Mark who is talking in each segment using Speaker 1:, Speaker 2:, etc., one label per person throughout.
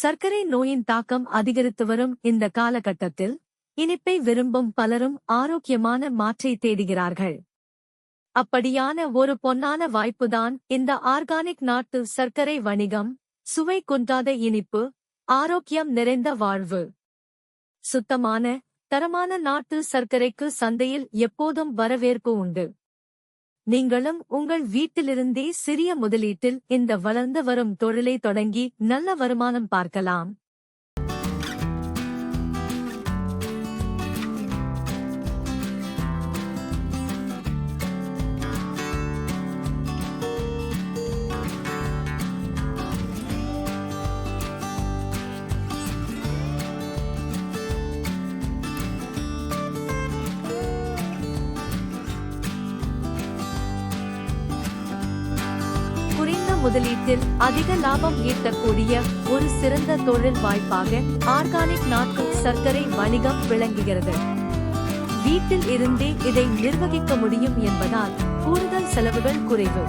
Speaker 1: சர்க்கரை நோயின் தாக்கம் அதிகரித்து வரும் இந்த காலகட்டத்தில் இனிப்பை விரும்பும் பலரும் ஆரோக்கியமான மாற்றை தேடுகிறார்கள். அப்படியான ஒரு பொன்னான வாய்ப்புதான் இந்த ஆர்கானிக் நாட்டு சர்க்கரை வணிகம். சுவை குன்றாத இனிப்பு, ஆரோக்கியம் நிறைந்த வாழ்வு. சுத்தமான, தரமான நாட்டு சர்க்கரைக்கு சந்தையில் எப்போதும் வரவேற்பு உண்டு. நீங்களும் உங்கள் வீட்டிலிருந்தே சிறிய முதலீட்டில் இந்த வளர்ந்து வரும் தொழிலை தொடங்கி நல்ல வருமானம் பார்க்கலாம். குறைந்த முதலீட்டில் அதிக லாபம் ஈட்டக்கூடிய ஒரு சிறந்த தொழில் வாய்ப்பாக ஆர்கானிக் நாட்டு சர்க்கரை வணிகம் விளங்குகிறது. வீட்டில் இருந்தே இதை நிர்வகிக்க முடியும் என்பதால் கூடுதல் செலவுகள் குறைவு.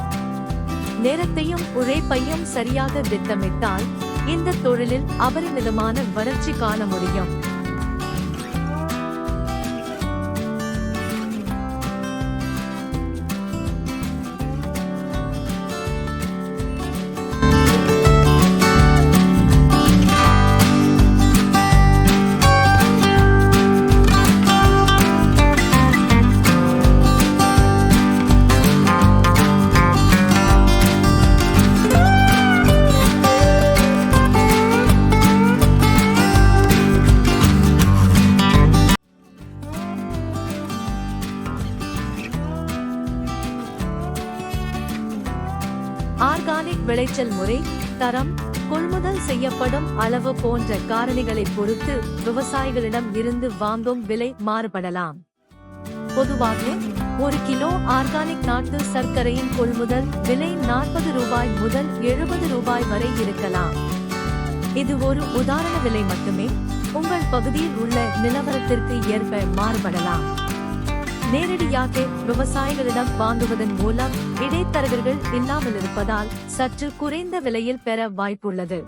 Speaker 1: நேரத்தையும் உழைப்பையும் சரியாக திட்டமிட்டால் இந்த தொழிலில் அபரிமிதமான வளர்ச்சி காண முடியும். ஆர்கானிக் விளைச்சல் முறை, தரம், கொள்முதல் செய்யப்படும் அளவு போன்ற காரணிகளைப் பொறுத்து விவசாயிகளிடம் இருந்து வாங்கும் விலை மாறுபடலாம். பொதுவாக 1 கிலோ ஆர்கானிக் நாட்டு சர்க்கரையின் கொள்முதல் விலை 40 ரூபாய் முதல் 70 ரூபாய் வரை இருக்கலாம். இது ஒரு உதாரண விலை மட்டுமே. உங்கள் பகுதியில் உள்ள நிலவரத்திற்கு ஏற்ப மாறுபடலாம். நேரடியாக விவசாயிகளிடம் வாங்குவதன் மூலம் இடைத்தரகர்கள் இல்லாமல் இருப்பதால் சற்று குறைந்த விலையில் பெற வாய்ப்புள்ளது.